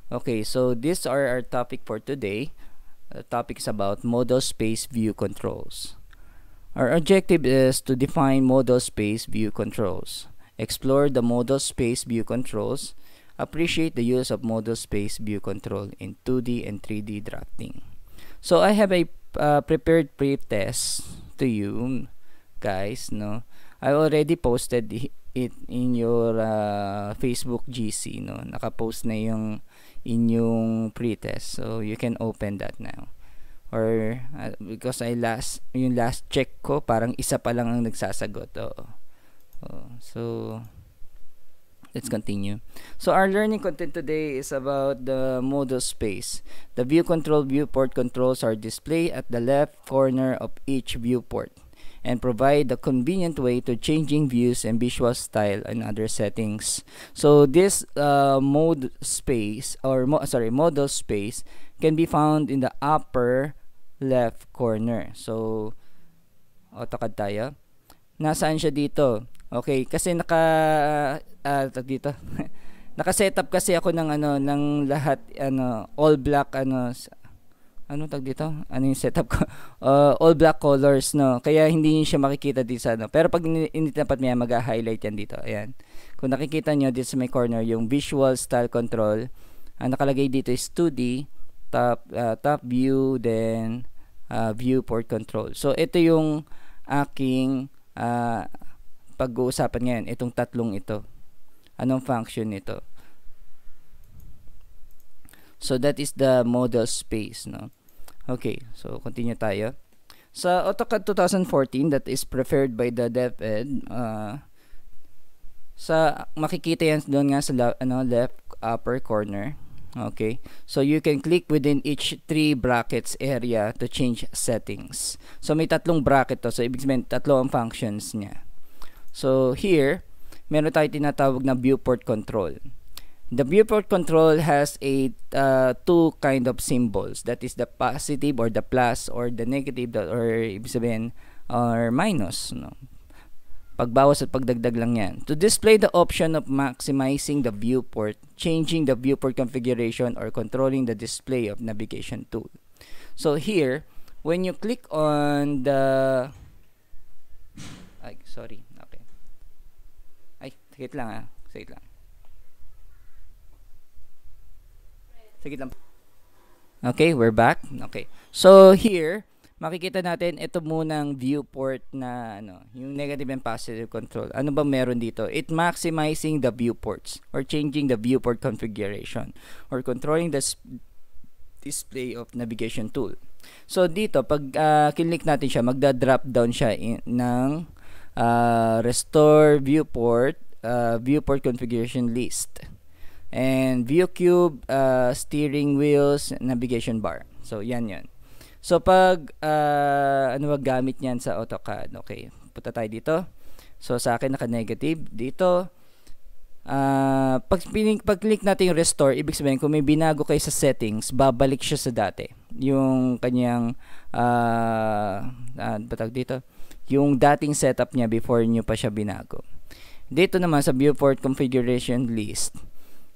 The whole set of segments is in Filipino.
Okay, so these are our topic for today. The topic is about model space view controls. Our objective is to define model space view controls, explore the model space view controls, appreciate the use of model space view control in 2D and 3D drafting. So I have a prepared pre-test to you guys, no. I already posted it in your Facebook GC, no. Naka-post na yung inyong pre-test. So you can open that now. Or because yung last check ko parang isa pa lang ang nagsasagot. So let's continue. So our learning content today is about the model space. The view control viewport controls are displayed at the left corner of each viewport and provide a convenient way to changing views and visual style and other settings. So this model space can be found in the upper left corner. So AutoCAD tayo. Nasaan siya dito? Okay, kasi dito. Naka-setup kasi ako ng lahat all black tag dito? Ano yung setup ko? All black colors, no. Kaya hindi niyo siya makikita dito sa Pero pag initapat niya, mag-highlight yan dito. Ayan. Kung nakikita niyo dito sa may corner, yung visual style control, ang nakalagay dito is 2D, top view, then viewport control. So ito yung aking pag-uusapan ngayon, itong tatlong ito. Anong function nito? So that is the model space, no. Okay, so continue tayo. Sa AutoCAD 2014 that is preferred by the DepEd, makikita yan doon nga sa left upper corner. Okay, so you can click within each 3 brackets area to change settings. So may tatlong bracket to, so ibig sabihin tatlo ang functions niya. So here meron tayo tinatawag na viewport control. The viewport control has a two kind of symbols, that is the positive or the plus or the negative or ibig sabihin or minus, no. Pagbawas at pagdagdag lang yan. To display the option of maximizing the viewport, changing the viewport configuration, or controlling the display of navigation tool. So here, when you click on the Sige lang. Okay, we're back. Okay. So here, makikita natin ito munang viewport na yung negative and positive control. Ano ba meron dito? It maximizing the viewports or changing the viewport configuration or controlling the display of navigation tool. So dito pag click natin siya, magda-drop down siya ng restore viewport configuration list. And view cube, steering wheels, navigation bar. So yan. So pag gamit niyan sa AutoCAD. Okay, punta tayo dito. So sa akin naka-negative dito. Pag click natin yung restore, ibig sabihin kung may binago kayo sa settings, babalik siya sa dati. Yung kanyang dito, yung dating setup niya before nyo pa siya binago. Dito naman sa viewport configuration list,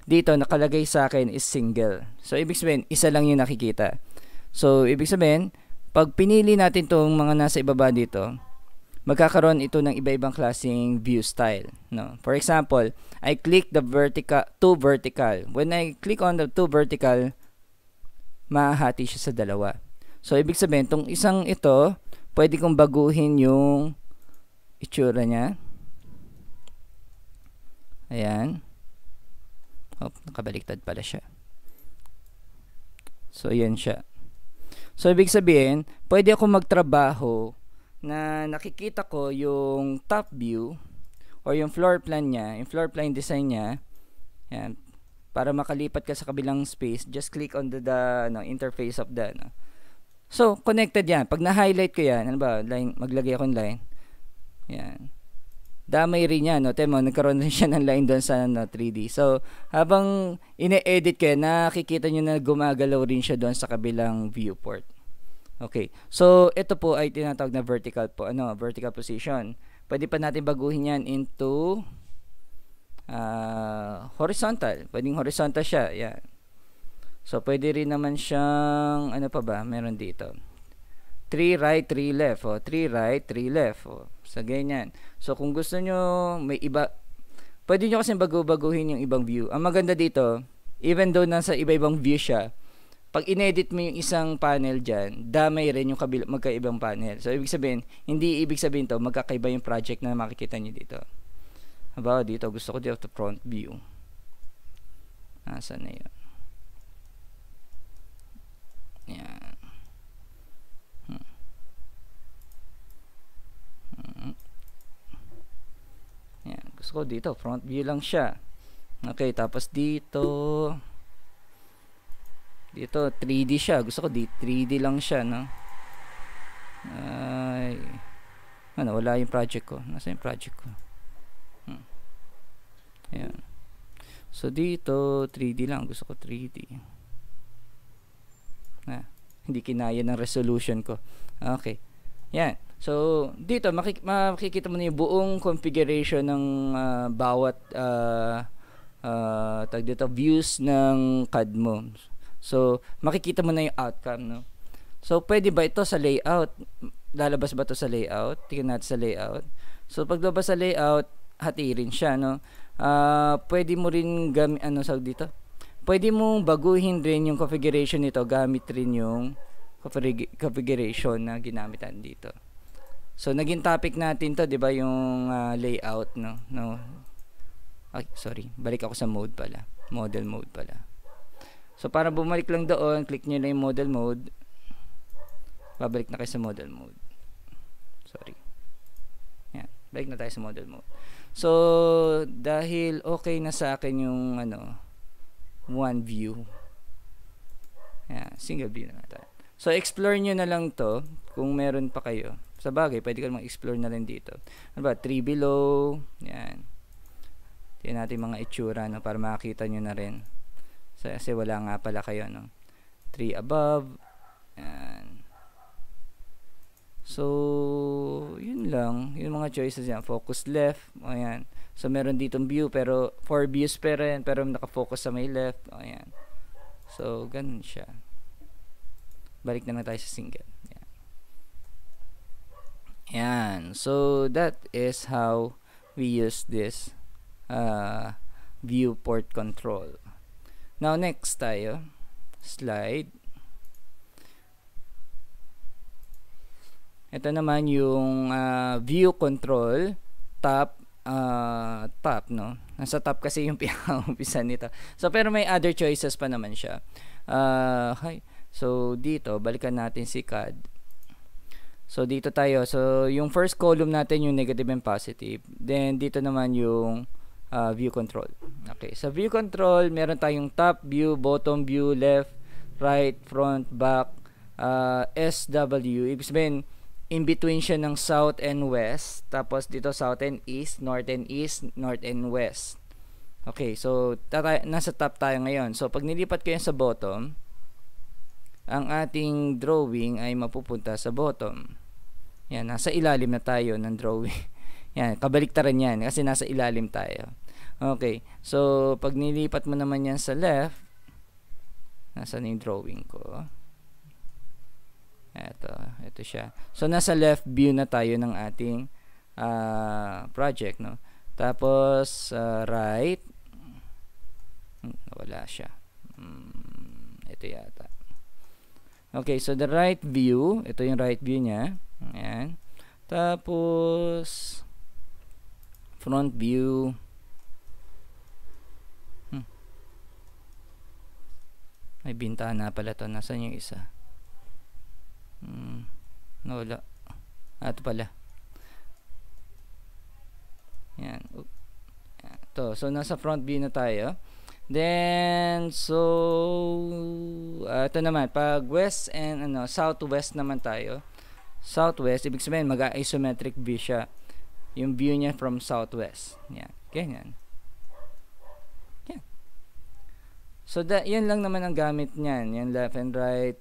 dito nakalagay sa akin is single. So ibig sabihin isa lang yung nakikita. So ibig sabihin pag pinili natin tong mga nasa ibaba dito, magkakaroon ito ng iba-ibang klaseng view style, no. For example, I click the to vertical. When I click on the to vertical, mahahati siya sa dalawa. So ibig sabihin tong isang ito, pwede kong baguhin yung itsura niya. Ayan. Nakabaliktad pala siya. So, yan siya. So, ibig sabihin, pwede ako magtrabaho na nakikita ko yung top view or yung floor plan niya, yung floor plan design niya. Yan. Para makalipat ka sa kabilang space, just click on the interface of the So, connected yan. Pag na-highlight ko yan, maglagay ako ng line. Yan. Damay rin yan, no? Temo, nagkaroon rin siya ng line doon sa 3D. So, habang ine-edit ko yan, nakikita nyo na gumagalaw rin siya doon sa kabilang viewport. Okay. So, ito po ay tinatawag na vertical position. Pwede pa natin baguhin yan into horizontal. Pwedeng horizontal siya. Yan. So, pwede rin naman siyang, ano pa ba, meron dito. 3 right, 3 left. 3 right, 3 left. Sa ganyan. So, kung gusto nyo, may iba, pwede nyo kasi baguhin yung ibang view. Ang maganda dito, even though nasa iba-ibang view siya, pag inedit mo yung isang panel dyan, damay rin yung magkaibang panel. So, ibig sabihin, hindi ibig sabihin to, magkakaiba yung project na makikita nyo dito. Halimbawa dito, gusto ko dito front view. Nasaan na yun? Yan. Yan. Gusto ko dito, front view lang siya. Okay, tapos dito 3D siya. Gusto ko 3D lang siya, no? Ay. Ano, wala yung project ko. Nasa yung project ko? Ayan. So, dito, 3D lang. Gusto ko 3D. Hindi kinaya ng resolution ko. Okay. Yan. So, dito, makikita mo na yung buong configuration ng bawat tag dito, views ng CAD mo. So, makikita mo na yung outcome, no? So, pwede ba ito sa layout? Lalabas ba ito sa layout? Tingnan natin sa layout. So, paglabas sa layout, hati rin siya, no? Pwede mo rin dito? Pwede mo baguhin rin yung configuration nito gamit rin yung configuration na ginamitan dito. So, naging topic natin to, 'di ba, yung layout, no? Ay, sorry. Balik ako sa mode pala. Model mode pala. So, para bumalik lang doon, click nyo na yung model mode. Babalik na kayo sa model mode. Sorry. Yan. Balik na tayo sa model mode. So, dahil okay na sa akin yung one view. Yan, single view na tayo. So, explore nyo na lang to kung meron pa kayo. Sa bagay, pwede ka mag-explore na rin dito. Ano ba? 3 below. Yan. Tingnan natin mga itsura, no, para makita nyo na rin. Kasi wala nga pala kayo, no? 3 above. Yan. So, yun lang. Yung mga choices yan. Focus left. Ayan. So, meron ditong view, pero 4 views pa rin, pero nakafocus sa may left. Ayan. So, ganun siya. Balik na lang tayo sa single. Ayan. Ayan. So, that is how we use this viewport control. Now, next tayo. Slide. Ito naman yung view control top, no? Nasa top kasi yung pinaka-umpisa nito. So, pero may other choices pa naman siya. So, dito, balikan natin si CAD. So, dito tayo. So, yung first column natin yung negative and positive. Then, dito naman yung view control. Okay. So, view control, meron tayong top view, bottom view, left, right, front, back, SW. Ibig sabihin, in between siya ng south and west. Tapos dito south and east, north and west. Okay, so nasa top tayo ngayon. So pag nilipat ko yan sa bottom, ang ating drawing ay mapupunta sa bottom. Yan, nasa ilalim na tayo ng drawing. Yan, kabaliktaran yan kasi nasa ilalim tayo. Okay, so pag nilipat mo naman yan sa left, nasa na yung drawing ko? Ito siya. So, nasa left view na tayo ng ating project, no? Tapos, right. Wala siya. Ito yata. Okay, so the right view. Ito yung right view niya. Ayan. Tapos, front view. May bintana pala to. Nasaan yung isa? Wala. Ito pala. Yan. Ito. So, nasa front view na tayo. Then, so, ito naman. Pag west and, southwest naman tayo. Southwest, ibig sabihin, mag-isometric view siya. Yung view niya from southwest. Yan. Ganyan. Yan. So, yan lang naman ang gamit niyan. Yan, left and right.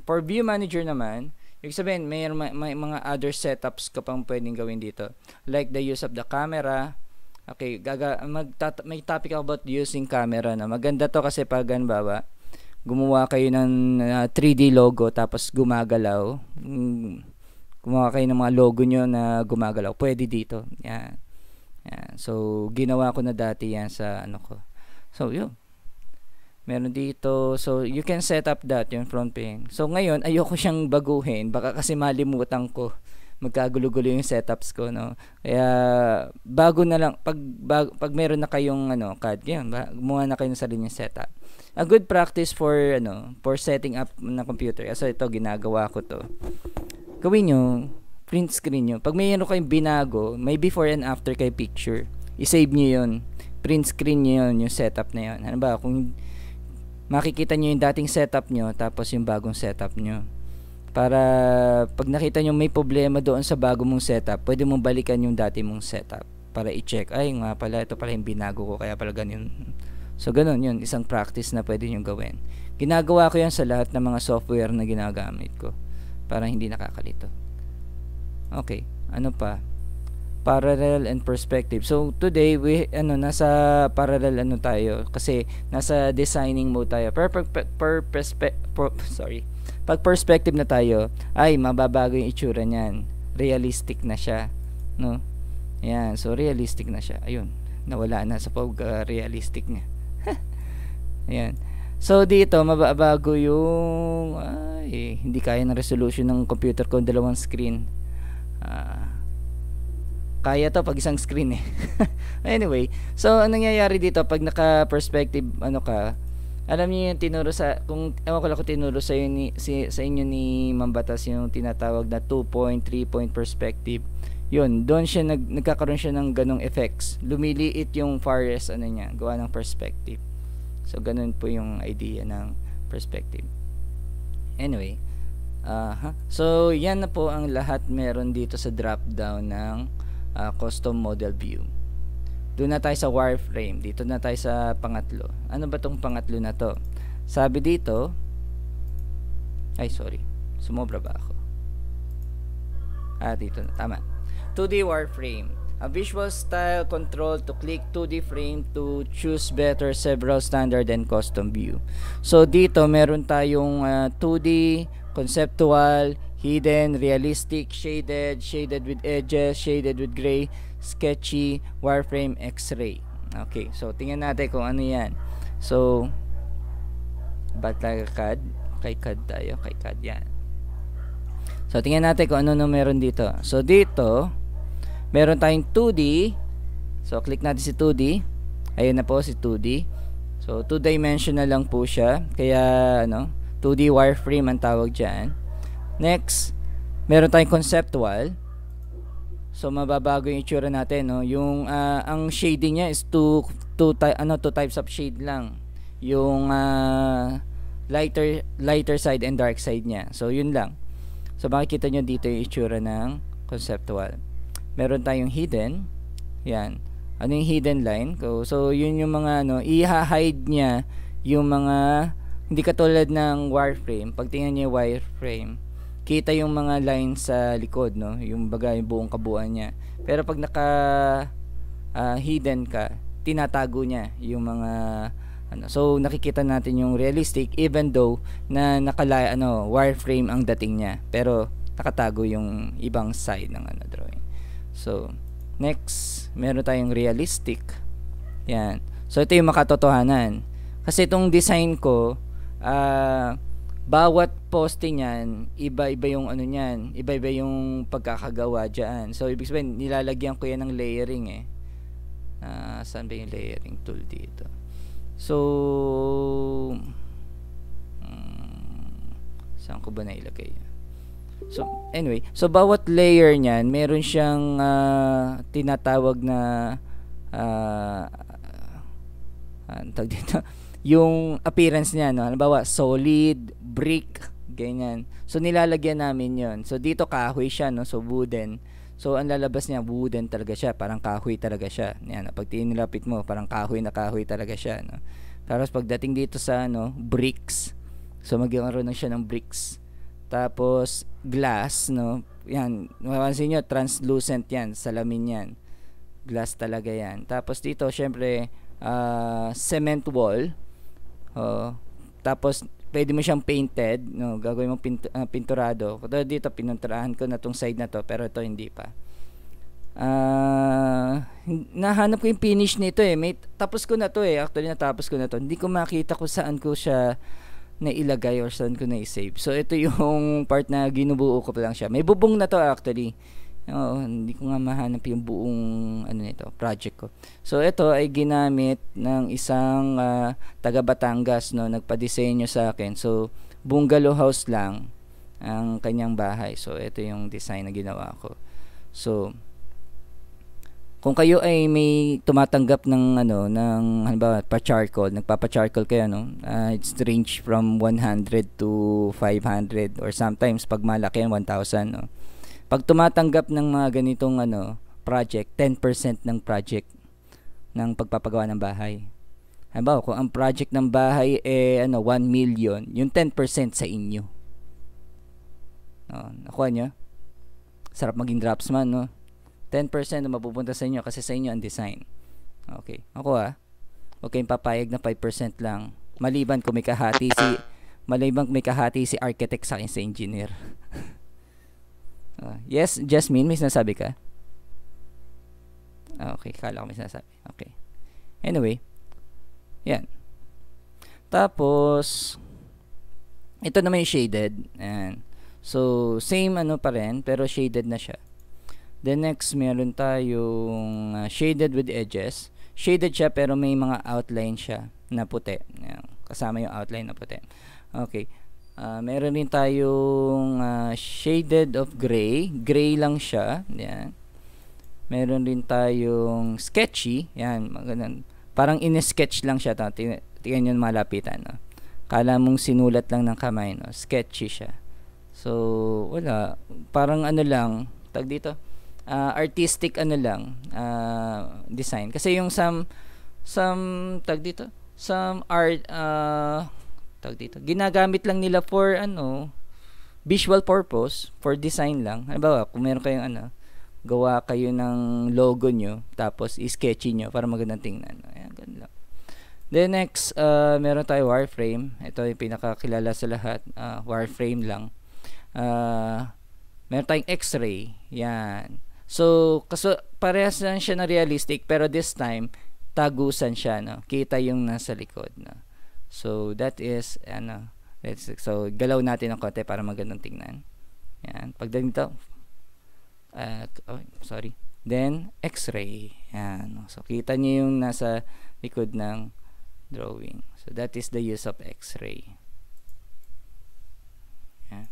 For view manager naman, ibig sabihin, may mga other setups ka pang pwedeng gawin dito. Like the use of the camera. Okay, may topic about using camera na. Maganda to kasi pag, halimbawa, gumawa kayo ng 3D logo tapos gumagalaw. Gumawa kayo ng mga logo nyo na gumagalaw. Pwede dito. Yan. Yan. So, ginawa ko na dati yan sa ano ko. So, yun. Meron dito. So, you can set up that yung front pane. So, ngayon, ayoko siyang baguhin. Baka kasi malimutan ko. Magkagulo-gulo yung setups ko, no? Kaya, bago na lang. Pag meron na kayong CAD, yan. Gumawa na kayo ng sarili yung setup. A good practice for setting up ng computer. Kasi ito, ginagawa ko to. Gawin nyo, print screen nyo. Pag mayroon kayong binago, may before and after kay picture. I-save nyo yun. Print screen nyo yun, yung setup na yun. Ano ba, kung makikita nyo yung dating setup nyo, tapos yung bagong setup nyo. Para pag nakita nyo may problema doon sa bago mong setup, pwede mong balikan yung dati mong setup. Para i-check, ay nga pala, ito pala yung binago ko, kaya pala ganyan. So, ganun yun. Isang practice na pwede nyo gawin. Ginagawa ko yan sa lahat ng mga software na ginagamit ko. Para hindi nakakalito. Okay, ano pa? Parallel and perspective. So today nasa parallel tayo kasi nasa designing mode tayo. Pag perspective na tayo, ay mababago yung itsura niyan. Realistic na siya, no? Ayan, so realistic na siya. Ayun, nawala na sa pag realistic niya. Ayan. So dito mababago yung hindi kaya ng resolution ng computer ko dalawang screen. Kaya to pag isang screen eh. Anyway, so anong nangyayari dito pag naka-perspective ka? Alam niyo yung tinuro sa kung ewan ko lang kung tinuro sa inyo ni Mambatas yung tinatawag na 2-point, 3-point perspective. Yun, doon siya nagkakaroon siya ng ganong effects. Lumiliit yung farthest niya, gawa ng perspective. So, ganun po yung idea ng perspective. Anyway, so, yan na po ang lahat meron dito sa drop down ng custom model view. Doon na tayo sa wireframe. Dito na tayo sa pangatlo. Ano ba tong pangatlo na to? Sabi dito, sumobra ba ako? Dito na, tama. 2D wireframe. A visual style control to click 2D frame to choose better several standard and custom view. So dito meron tayong 2D, conceptual, hidden, realistic, shaded, shaded with edges, shaded with gray, sketchy, wireframe, x-ray. Okay, so tingnan natin kung ano yan. So ba't tayo CAD? Kay CAD tayo, kay CAD yan. So tingnan natin kung ano meron dito. So dito meron tayong 2D. So, click natin si 2D. Ayun na po si 2D. So, 2-dimensional lang po siya. Kaya, 2D wireframe ang tawag dyan. Next, meron tayong conceptual. So, mababago yung itsura natin, no? Yung, ang shading niya is two types of shade lang. Yung, lighter side and dark side niya. So, yun lang. So, makikita nyo dito yung itsura ng conceptual. Meron tayong hidden. Yan. Ano yung hidden line? So, yun yung mga i-hide niya yung mga hindi katulad ng wireframe. Pag tingnan niyo yung wireframe, kita yung mga lines sa likod, no? Yung bagay, yung buong kabuuan niya. Pero pag naka hidden ka, tinatago niya yung mga so nakikita natin yung realistic even though na wireframe ang dating niya. Pero nakatago yung ibang side ng drawing. So, next, meron tayong realistic. Yan. So, ito yung makatotohanan. Kasi itong design ko, bawat poste niyan, iba-iba yung niyan, iba-iba yung pagkakagawa dyan. So, ibig sabihin, nilalagyan ko yan ng layering eh. Saan ba yung layering tool dito? So, saan ko ba nailagay yan? So, anyway, so bawat layer niyan, meron siyang tinatawag na yung appearance niya, no? Halimbawa, solid, brick, ganyan. So, nilalagyan namin yon. So, dito kahoy siya, no? So, wooden. So, ang lalabas niya, wooden talaga siya. Parang kahoy talaga siya. Yan, pag tinilapit mo, parang kahoy na kahoy talaga siya, no? Tapos, pagdating dito sa, bricks. So, magkakaroon na siya ng bricks. Tapos, glass, no? Yan, mapansin nyo, translucent yan, salamin yan. Glass talaga yan. Tapos dito, syempre, cement wall. Tapos pwede mo siyang painted, no, gagawin mo pinturado. Katulad dito, pinunturahan ko na tong side na to, pero ito hindi pa. Nahanap ko yung finish nito eh. Tapos ko na to eh. Actually, natapos ko na to. Hindi ko makita kung saan ko siya nailagay or saan ko na-save. So, ito yung part na ginubuo ko pa lang siya. May bubong na to actually. Oo, hindi ko nga mahanap yung buong nito, project ko. So ito ay ginamit ng isang taga Batangas, no, nagpa-disenyo sa akin. So bungalow house lang ang kanyang bahay. So ito yung design na ginawa ko. So kung kayo ay may tumatanggap ng halimbawa pa-charcoal, nagpapa-charcoal kayo, no, it's range from 100 to 500 or sometimes pag malaki 1,000, no. Pag tumatanggap ng mga ganitong project, 10% ng project ng pagpapagawa ng bahay. Halimbawa, kung ang project ng bahay 1 million, yung 10% sa inyo. Nakuha nyo? Sarap maging draftsman, no? 10% na mapupunta sa inyo kasi sa inyo ang design. Okay. Ako huwag kayong papayag na 5% lang. Maliban kung may kahati si architect sa akin sa engineer. Yes, Jasmine, may sinasabi ka? Okay, kala ko may sinasabi. Okay. Anyway, yan. Tapos, ito naman yung shaded. And, so, same pa rin, pero shaded na siya. Then next, meron tayong shaded with edges. Shaded siya, pero may mga outline siya na puti. Yan, kasama yung outline na puti. Okay. Meron din tayong shaded of gray. Gray lang siya. Yan. Meron din tayong sketchy. Yan. Ganun. Parang in-sketch lang siya. Tingnan nyo malapitan. No? Kala mong sinulat lang ng kamay. No? Sketchy siya. So, wala. Parang lang. Tag dito. Artistic lang. Design. Kasi yung some tag dito. Some art dito. Ginagamit lang nila for visual purpose, for design lang. Halimbawa, kung meron kayong gawa kayo ng logo nyo, tapos i-sketchy nyo para magandang tingnan. Ayan, ganun lang. Then next, meron tayo wireframe. Ito yung pinakakilala sa lahat. Wireframe lang. Meron tayong x-ray. Yan. So, parehas lang siya na realistic, pero this time, tagusan siya, no? Kita yung nasa likod, no? So, that is, so, galaw natin ng konti para magandang tingnan. Yan. Pagdating dito, sorry. Then, x-ray. Yan. So, kita nyo yung nasa likod ng drawing. So, that is the use of x-ray. Yan.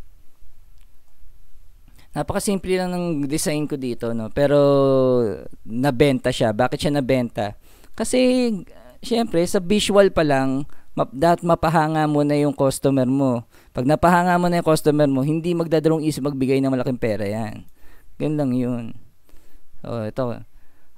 Napakasimple lang ng design ko dito, no? Pero, nabenta siya. Bakit siya nabenta? Kasi, syempre, sa visual pa lang, dapat mapahanga mo na yung customer mo. Pag napahanga mo na yung customer mo, hindi magdadalawang isip magbigay ng malaking pera yan. Ganun lang yun. So, ito.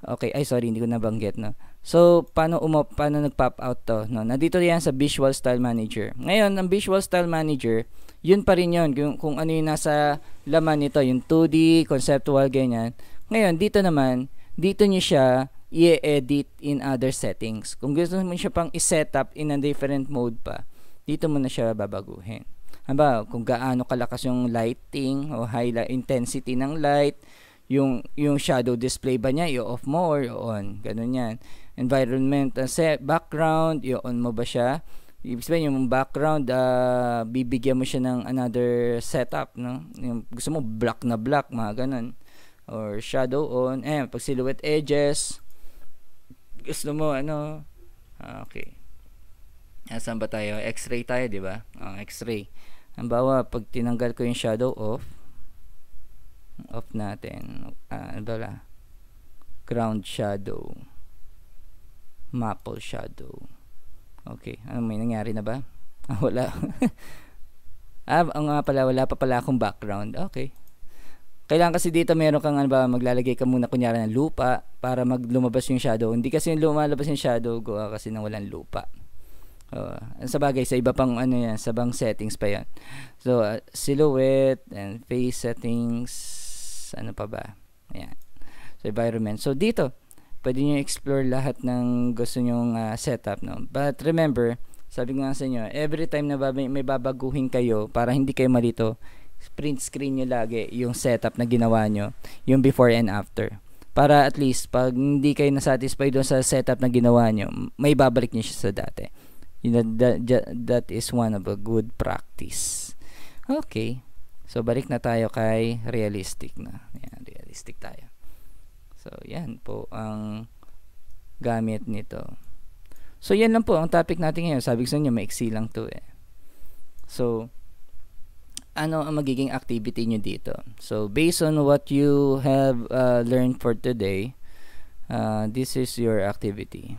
Okay, sorry, hindi ko nabanggit, no. So, paano nag-pop out to, no? Nandito yan sa Visual Style Manager. Ngayon, ang Visual Style Manager, yun pa rin yun. Kung ano yung nasa laman nito, yung 2D, conceptual, ganyan. Ngayon, dito nyo siya i-edit in other settings. Kung gusto mo siya pang i-setup in a different mode pa, dito mo na siya babaguhin. Haba, kung gaano kalakas yung lighting o highlight intensity ng light, yung shadow display ba niya, i-off mo or i-on. Ganun yan. Environment, background, i-on mo ba siya? Ibig sabihin, yung background, bibigyan mo siya ng another setup, no? Yung gusto mo, black na black, mga ganun. Or shadow on. Pag silhouette edges, gusto mo okay. Saan ba tayo? X-ray tayo, di ba? X-ray. Halimbawa, pag tinanggal ko yung shadow off natin. Ground shadow. Maple shadow. Okay. May nangyari na ba? Wala. Wala pa pala akong background. Okay. Kailangan kasi dito meron kang maglalagay ka muna kunyari ng lupa para lumabas yung shadow. Hindi kasi lumalabas yung shadow kasi nang walang lupa. Sa bagay, sa iba pang sa bang settings pa yan. So, silhouette and face settings, ano pa ba? Ayan. So, environment. So, dito, pwede nyo explore lahat ng gusto nyong setup, no? But remember, Sabi ko nga sa inyo, every time na may babaguhin kayo, para hindi kayo malito, print screen nyo lagi yung setup na ginawa nyo, yung before and after. Para at least, pag hindi kayo nasatisfy doon sa setup na ginawa nyo, may babalik nyo siya sa dati. That is one of a good practice. Okay. So, balik na tayo kay realistic na. Yan, realistic tayo. So, yan po ang gamit nito. So, yan lang po ang topic natin ngayon. Sabi ko sa inyo, maiksi lang to eh. So, ano ang magiging activity nyo dito? So, based on what you have learned for today, this is your activity.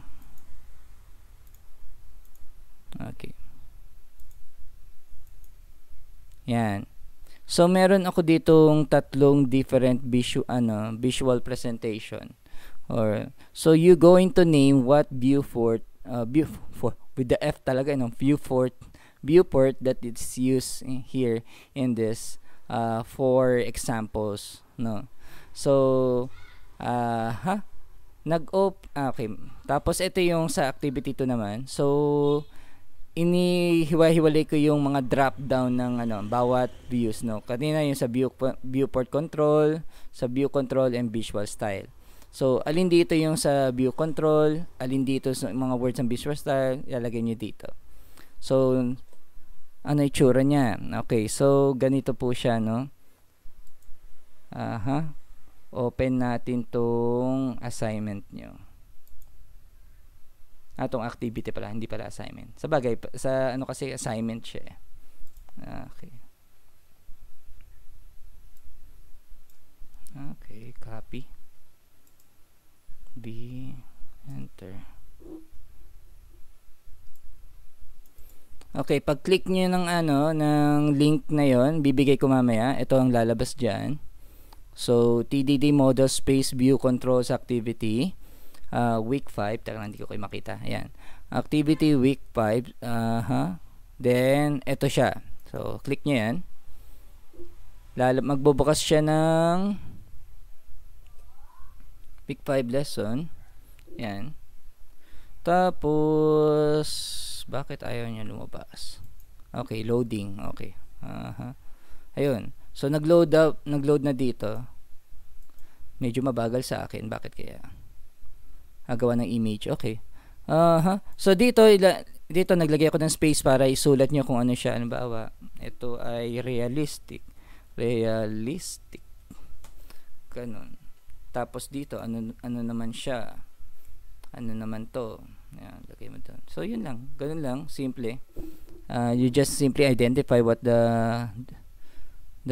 Okay. Yan. So, meron ako ditong tatlong different visual presentation. So, you going to name what viewport with the F talaga, viewport that is used here in this for examples, no. So okay, tapos ito yung sa activity 2 naman. So inihiwa-hiwalay ko yung mga drop down ng bawat views, no. Kanina yung sa viewport control, sa view control and visual style. So, alin dito yung sa view control, alin dito sa mga words ng visual style, ilalagay nyo dito. So, ano itsura niya? Okay, so, ganito po siya, no? Open natin tong assignment nyo. Tong activity pala, hindi pala assignment. Sa bagay, sa kasi assignment siya. Okay. Okay, copy. Enter. Okay, pag click niyo ng ng link na 'yon, bibigay ko mamaya. Ito ang lalabas diyan. So, TDD Model Space View Controls Activity week 5. Teka, hindi ko kayo makita. Ayan. Activity week 5. Then ito siya. So, click niyo 'yan. Magbubukas siya ng week 5 lesson. Yan. Tapos, bakit ayaw niya lumabas? Okay, loading. Okay. Ayun. So, nag-load na dito. Medyo mabagal sa akin. Bakit kaya? Gawa ng image. Okay. So, dito naglagay ako ng space para isulat niyo kung ano siya. Ano ba? Ito ay realistic. Ganun. Tapos dito, ano naman siya? Ano naman to? Ayan, lagay mo doon. So, yun lang. Ganun lang. Simple. You just simply identify what the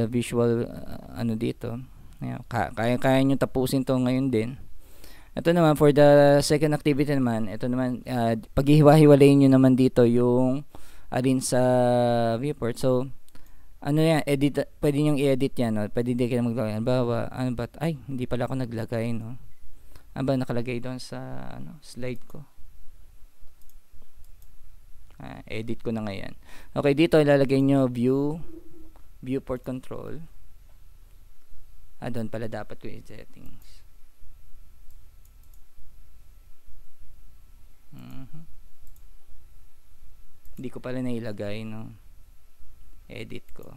visual, dito. Ayan, kaya nyo tapusin to ngayon din. Ito naman, for the second activity naman, ito naman, paghihiwa-hiwalayin nyo naman dito yung alin sa viewport. So, yan, pwede nyo i-edit yan, no? Pwede din kayo maglagay. Hindi pala ako naglagay, no? Nakalagay doon sa, slide ko. Edit ko na ngayon. Okay, dito ilalagay nyo viewport control. Doon pala dapat ko i-settings. Hindi ko pala nailagay, no? Edit ko.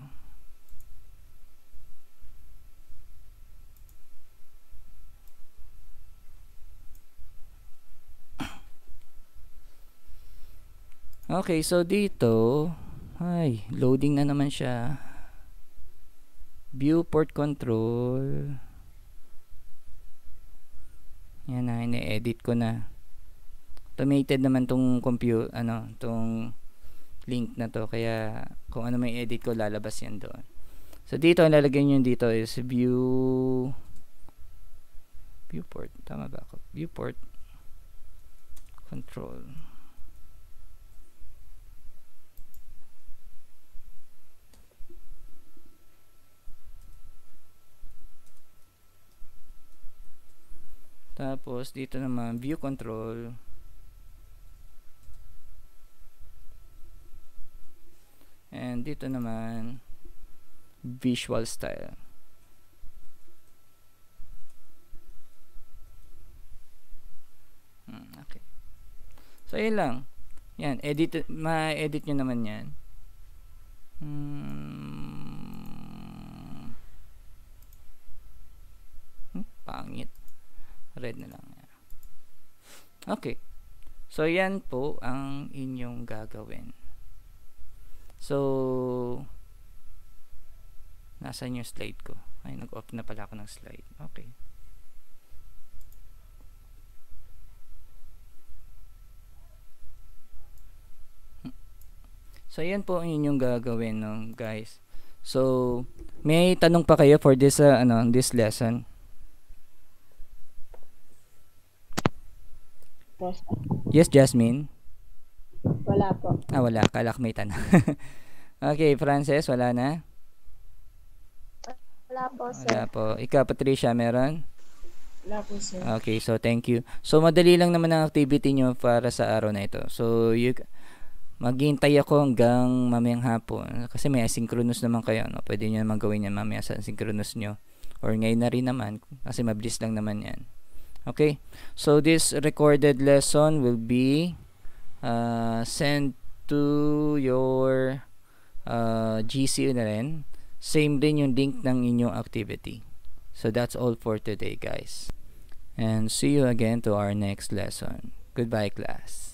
Okay, so dito, loading na naman siya. Viewport control. Yan na, ini-edit ko na. Automated naman tong tong link na to, kaya kung ano may edit ko, lalabas yan doon. So dito, ang lalagay nyo dito is viewport, tama ba ako? Viewport control. Tapos dito naman view control. And dito naman visual style. Okay. So yun lang. Yan, ma-edit nyo naman yan. Pangit. Red na lang. Okay. So, yan po ang inyong gagawin. So, nasaan yung slide ko? Ay, nag-off na pala ako ng slide. Okay. So, yan po ang inyong gagawin, no, guys. So, may tanong pa kayo for this this lesson? Yes, Jasmine? Wala po. Wala. Kalak may tanong. Okay, Frances, wala na? Wala po, sir. Wala po. Ikaw, Patricia, meron? Wala po, sir. Okay, so thank you. So, madali lang naman ang activity nyo para sa araw na ito. So, maghihintay ako hanggang mamayang hapon. Kasi may asynchronous naman kayo. No? Pwede nyo naman gawin yan mamaya sa asynchronous nyo. Or ngayon na rin naman. Kasi mabilis lang naman yan. Okay? So, this recorded lesson will be sent to your GC na rin. Same din yung link ng inyong activity. So, that's all for today, guys. And see you again to our next lesson. Goodbye, class.